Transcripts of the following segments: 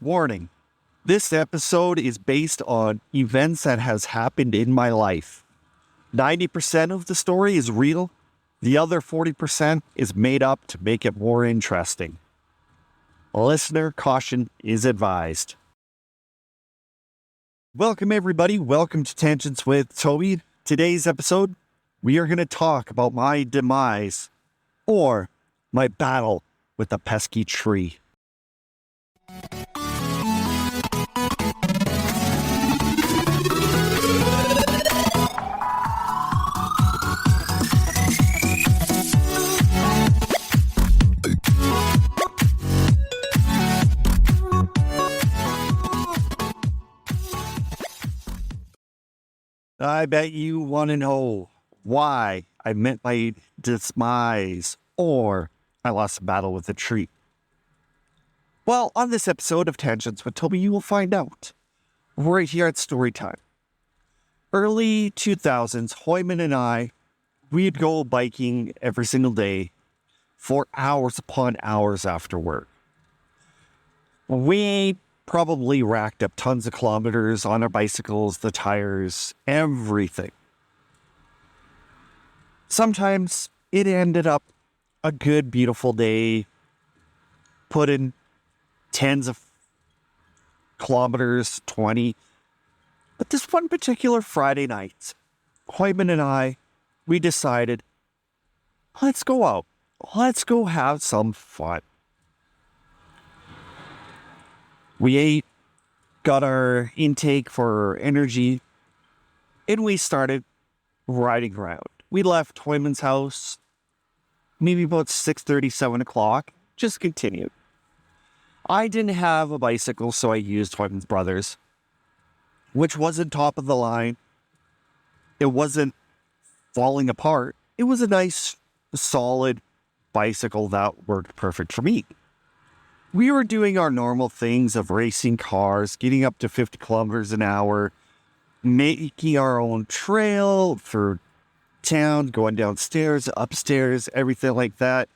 Warning. This episode is based on events that has happened in my life. 90% of the story is real. The other 40% is made up to make it more interesting. Listener caution is advised. Welcome everybody. Welcome to Tangents with Toby. Today's episode, we are going to talk about my demise or my battle with a pesky tree. I bet you want to know why I met my demise or I lost a battle with a tree. Well, on this episode of Tangents with Toby, you will find out right here at Storytime. Early 2000s, Hoyman and I, we'd go biking every single day for hours upon hours after work. We probably racked up tons of kilometers on our bicycles, the tires, everything. Sometimes it ended up a good, beautiful day, put in tens of kilometers, 20. But this one particular Friday night, Hoyman and I, we decided, let's go out. Let's go have some fun. We ate, got our intake for energy, and we started riding around. We left Hoyman's house maybe about 6:30, 7 o'clock, just continued. I didn't have a bicycle, so I used Hoyman's brother's, which wasn't top of the line. It wasn't falling apart. It was a nice, solid bicycle that worked perfect for me. We were doing our normal things of racing cars, getting up to 50 kilometers an hour, making our own trail through town, going downstairs, upstairs, everything like that.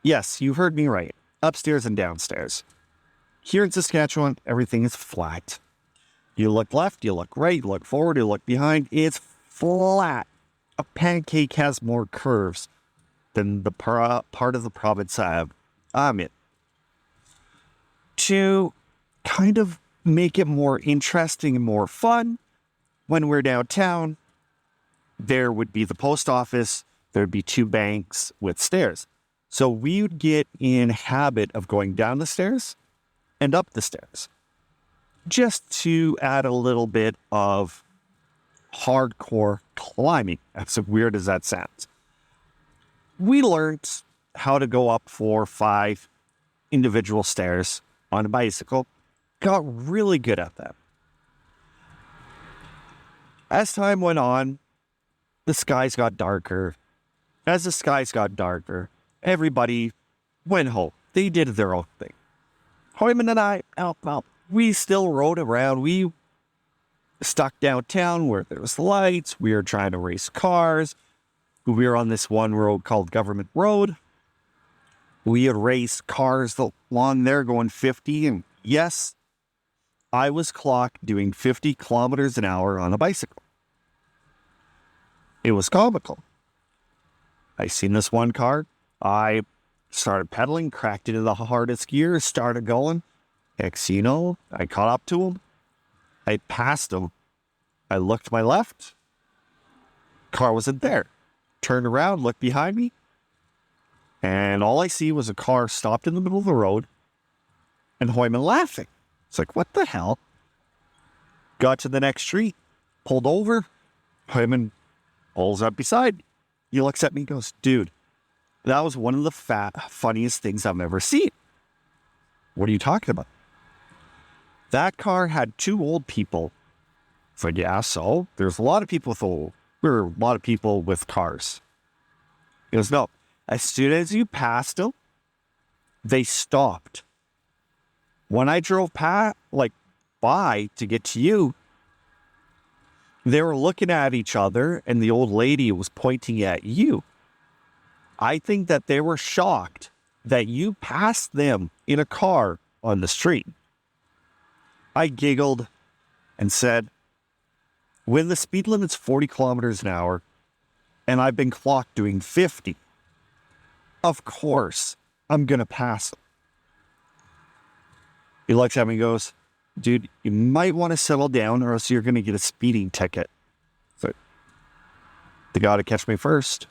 Yes, you heard me right. Upstairs and downstairs. Here in Saskatchewan, everything is flat. You look left, you look right, you look forward, you look behind. It's flat. A pancake has more curves than the part of the province I'm in. To kind of make it more interesting and more fun, when we're downtown, there would be the post office, there'd be two banks with stairs. So we would get in habit of going down the stairs and up the stairs, just to add a little bit of hardcore climbing, as weird as that sounds. We learned how to go up 4 or 5 individual stairs on a bicycle, got really good at that. As time went on, the skies got darker. As the skies got darker, everybody went home. They did their own thing. Hoyman and I, we still rode around. We stuck downtown where there was lights. We were trying to race cars. We were on this one road called Government Road. We had raced cars along there going 50. And yes, I was clocked doing 50 kilometers an hour on a bicycle. It was comical. I seen this one car. I started pedaling, cracked into the hardest gear, started going. Next you know, I caught up to him. I passed him. I looked to my left. Car wasn't there. Turned around, looked behind me. And all I see was a car stopped in the middle of the road and Hoyman laughing. It's like, what the hell? Got to the next street, pulled over. Hoyman pulls up beside me. He looks at me and goes, dude, that was one of the funniest things I've ever seen. What are you talking about? That car had 2 old people. It's like, yeah, so there's a lot of people there were a lot of people with cars. He goes, no. As soon as you passed them, they stopped. When I drove by to get to you, they were looking at each other and the old lady was pointing at you. I think that they were shocked that you passed them in a car on the street. I giggled and said, when the speed limit's 40 kilometers an hour and I've been clocked doing 50, of course I'm going to pass him. He looks at me and goes, dude, you might want to settle down or else you're going to get a speeding ticket. So they got to catch me first.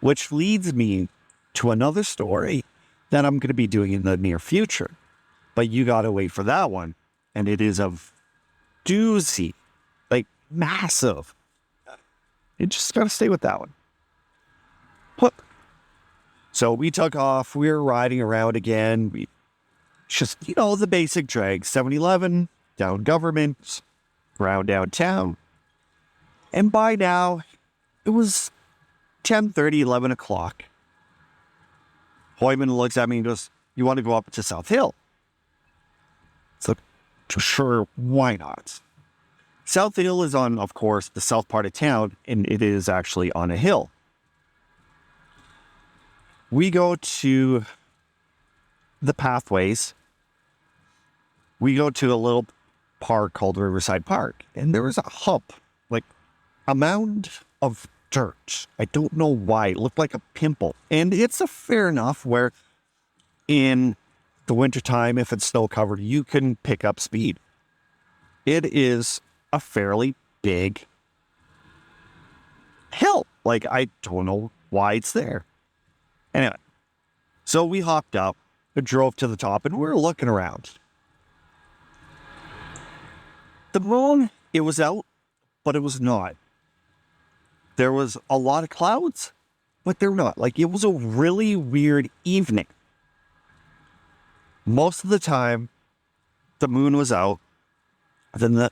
Which leads me to another story that I'm going to be doing in the near future. But you got to wait for that one. And it is a doozy, like massive. You just got to stay with that one. Whoop. So we took off. We were riding around again. We just, the basic drag. 7-Eleven, down Government, around downtown. And by now, it was 10:30, 11 o'clock. Hoyman looks at me and goes, you want to go up to South Hill? So, sure, why not? South Hill is on, of course, the south part of town, and it is actually on a hill. We go to the pathways. We go to a little park called Riverside Park, and there was a hump, like a mound of dirt. I don't know why. It looked like a pimple. And it's a fair enough where in the wintertime, if it's snow covered, you can pick up speed. It is a fairly big hill. Like, I don't know why it's there. Anyway, so we hopped up, drove to the top, and we were looking around. The moon, it was out, but it was not. There was a lot of clouds, but they're not. Like, it was a really weird evening. Most of the time, the moon was out. Then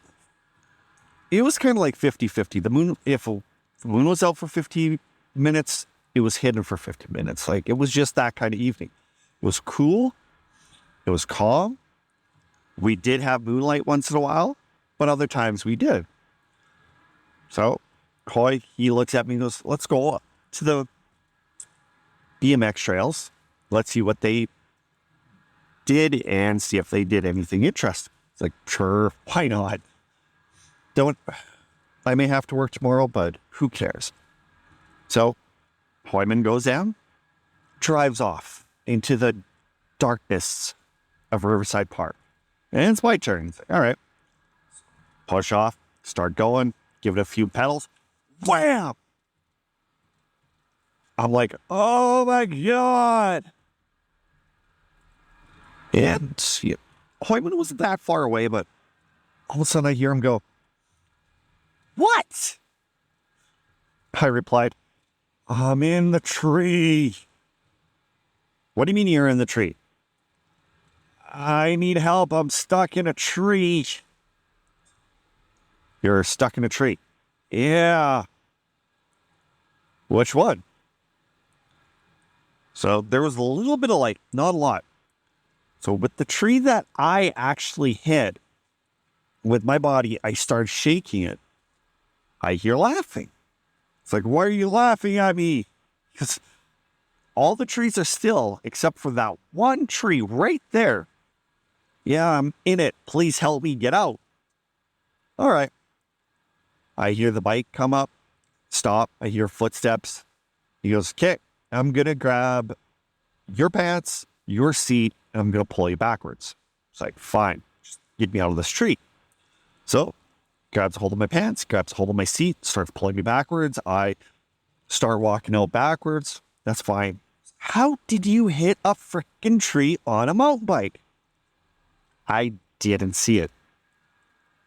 it was kind of like 50-50. The moon, if the moon was out for 50 minutes, it was hidden for 50 minutes. Like, it was just that kind of evening. It was cool. It was calm. We did have moonlight once in a while, but other times we did. So, Coy, he looks at me and goes, let's go to the BMX trails. Let's see what they did and see if they did anything interesting. It's like, sure, why not? I may have to work tomorrow, but who cares? So, Hoyman goes down, drives off into the darkness of Riverside Park. And it's my turn. It's like, all right. Push off, start going, give it a few pedals. Wham! I'm like, oh my God. And Hoyman wasn't that far away, but all of a sudden I hear him go, what? I replied, I'm in the tree. What do you mean you're in the tree? I need help. I'm stuck in a tree. You're stuck in a tree? Yeah. Which one? So there was a little bit of light, not a lot. So with the tree that I actually hit with my body, I started shaking it. I hear laughing. It's like, why are you laughing at me? Because all the trees are still, except for that one tree right there. Yeah, I'm in it. Please help me get out. All right. I hear the bike come up, stop. I hear footsteps. He goes, okay, I'm going to grab your pants, your seat, and I'm going to pull you backwards. It's like, fine, just get me out of this tree. So, grabs a hold of my pants, grabs a hold of my seat, starts pulling me backwards. I start walking out backwards. That's fine. How did you hit a freaking tree on a mountain bike? I didn't see it.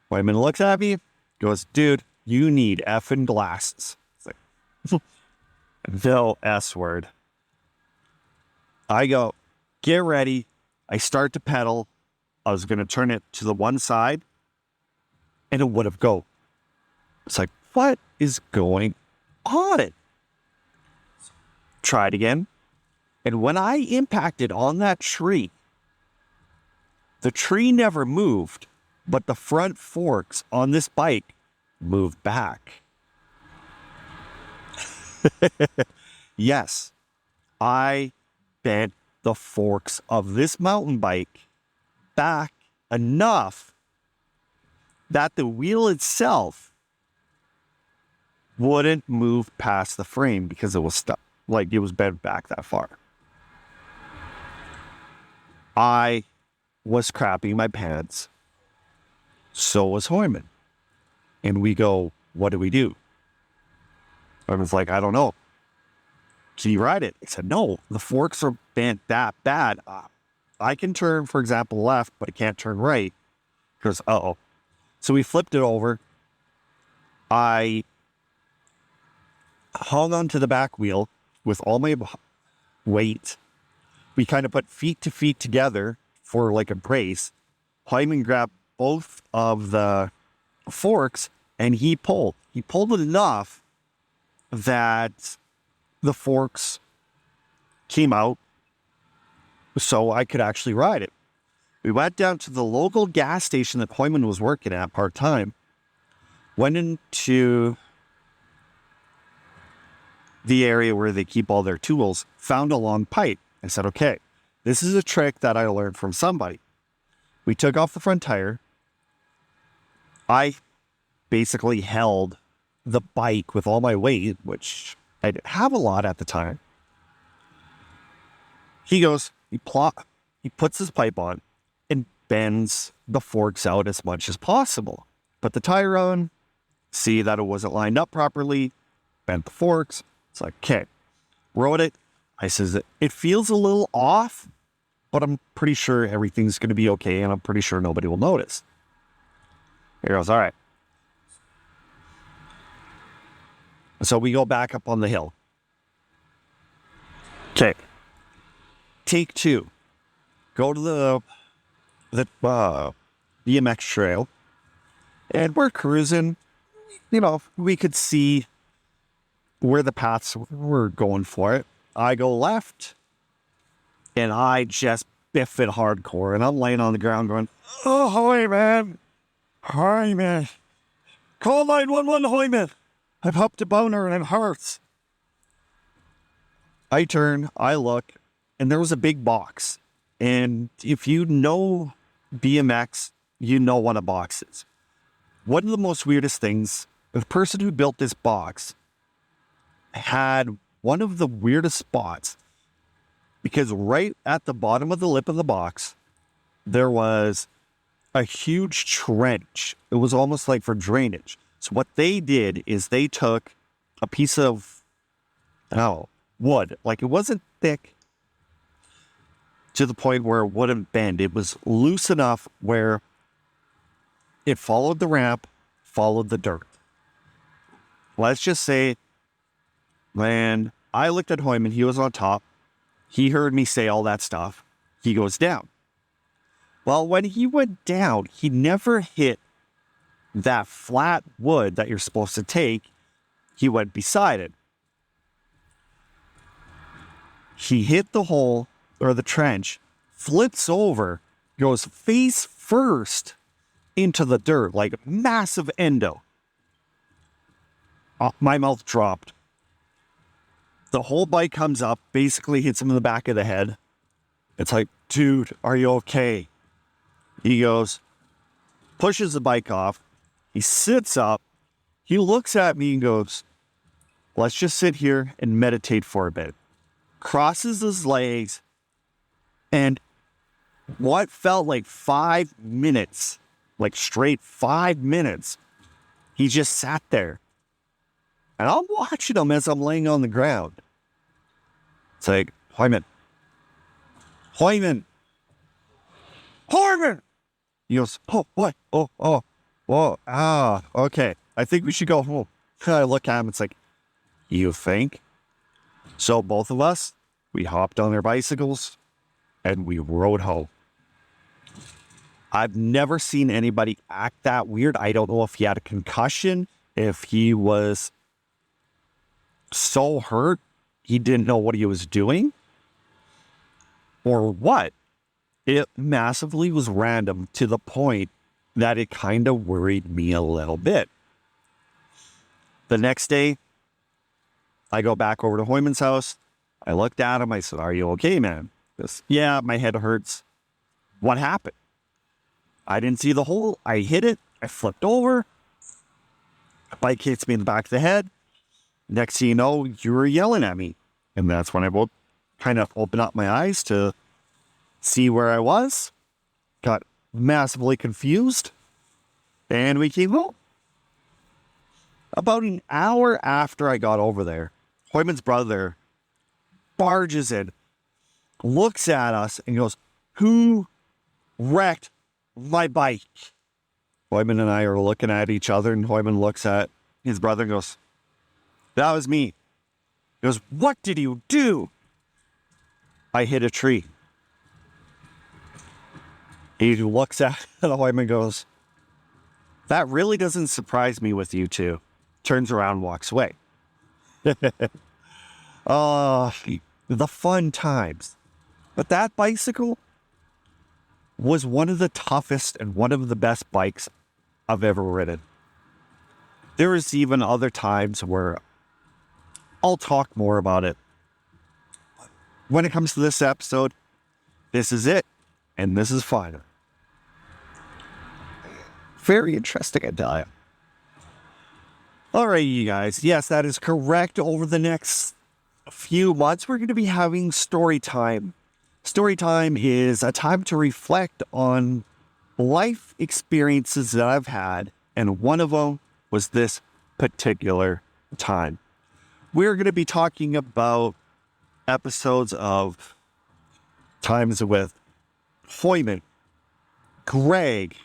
Wyman looks at me, goes, dude, you need effing glasses. It's like, the S word. I go, get ready. I start to pedal. I was going to turn it to the one side, and it would have go. It's like, what is going on? Try it again. And when I impacted on that tree, the tree never moved, but the front forks on this bike moved back. Yes, I bent the forks of this mountain bike back enough that the wheel itself wouldn't move past the frame because it was stuck, like it was bent back that far. I was crapping my pants. So was Hoyman. And we go, what do we do? I was like, I don't know. Can you ride it? I said, no, the forks are bent that bad. I can turn, for example, left, but I can't turn right. He goes, uh-oh. So we flipped it over. I hung onto the back wheel with all my weight. We kind of put feet to feet together for like a brace. Hyman grabbed both of the forks and he pulled. He pulled it enough that the forks came out so I could actually ride it. We went down to the local gas station that Hoyman was working at part-time, went into the area where they keep all their tools, found a long pipe. I said, okay, this is a trick that I learned from somebody. We took off the front tire. I basically held the bike with all my weight, which I didn't have a lot at the time. He goes, he puts his pipe on and bends the forks out as much as possible. Put the tire on, see that it wasn't lined up properly, bent the forks. It's like, okay, rode it. I says, it feels a little off, but I'm pretty sure everything's going to be okay, and I'm pretty sure nobody will notice. He goes, all right. So we go back up on the hill. Okay. Take two. Go to the BMX trail, and we're cruising. You know, we could see where the paths were going for it. I go left, and I just biff it hardcore, and I'm laying on the ground going, oh, Hoyman. Hoyman. Call 911, Hoyman. I've hopped a boner and it hurts. I turn, I look, and there was a big box. And if you know BMX, you know what a box is. One of the most weirdest things, the person who built this box had one of the weirdest spots, because right at the bottom of the lip of the box, there was a huge trench. It was almost like for drainage. So what they did is they took a piece of wood, like it wasn't thick to the point where it wouldn't bend. It was loose enough where it followed the ramp, followed the dirt. Let's just say, man, I looked at Hoyman, he was on top. He heard me say all that stuff. He goes down. Well, when he went down, he never hit that flat wood that you're supposed to take. He went beside it. He hit the hole or the trench, flips over, goes face first into the dirt, like massive endo. My mouth dropped. The whole bike comes up, basically hits him in the back of the head. It's like, dude, are you okay? He goes, pushes the bike off. He sits up. He looks at me and goes, let's just sit here and meditate for a bit. Crosses his legs. And what felt like 5 minutes, like straight 5 minutes, he just sat there. And I'm watching him as I'm laying on the ground. It's like, Hoyman. Hoyman. Hoyman! He goes, oh, what? Oh, okay. I think we should go home. I look at him, it's like, you think? So both of us, we hopped on their bicycles and we rode home. I've never seen anybody act that weird. I don't know if he had a concussion, if he was so hurt he didn't know what he was doing, or what. It massively was random to the point that it kind of worried me a little bit. The next day, I go back over to Hoyman's house. I looked at him. I said, are you okay, man? He goes, yeah, my head hurts. What happened? I didn't see the hole. I hit it. I flipped over. A bike hits me in the back of the head. Next thing you know, you were yelling at me. And that's when I kind of opened up my eyes to see where I was. Got massively confused. And we came home. About an hour after I got over there, Hoyman's brother barges in, looks at us, and goes, "Who wrecked my bike?" Hoyman and I are looking at each other, and Hoyman looks at his brother and goes, "That was me." He goes, "What did you do?" "I hit a tree." He looks at Hoyman and goes, "That really doesn't surprise me with you two." Turns around, walks away. Oh, the fun times. But that bicycle was one of the toughest and one of the best bikes I've ever ridden. There was even other times where I'll talk more about it. When it comes to this episode, this is it, and this is final. Very interesting, I tell you. All right, you guys. Yes, that is correct. Over the next few months, we're going to be having story time. Story time is a time to reflect on life experiences that I've had, and one of them was this particular time. We're going to be talking about episodes of times with Hoyman, Greg,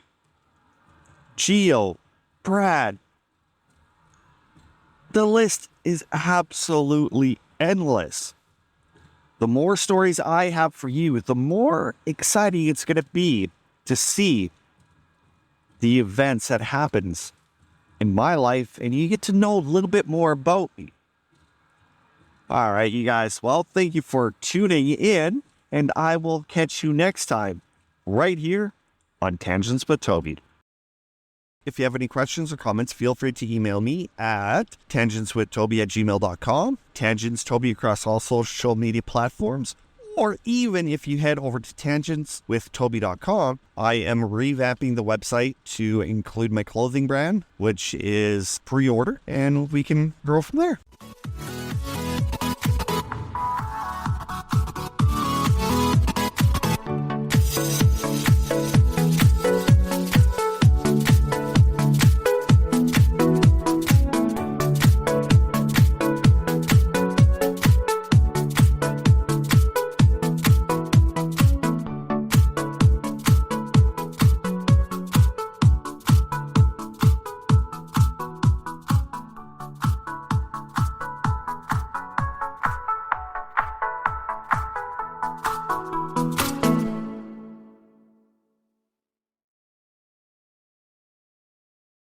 Gio, Brad. The list is absolutely endless. The more stories I have for you, the more exciting it's going to be to see the events that happens in my life, and you get to know a little bit more about me. All right, you guys. Well, thank you for tuning in, and I will catch you next time right here on Tangents with Toby. If you have any questions or comments, feel free to email me at tangentswithtoby@gmail.com, Tangents Toby across all social media platforms, or even if you head over to tangentswithtoby.com, I am revamping the website to include my clothing brand, which is pre-order, and we can grow from there.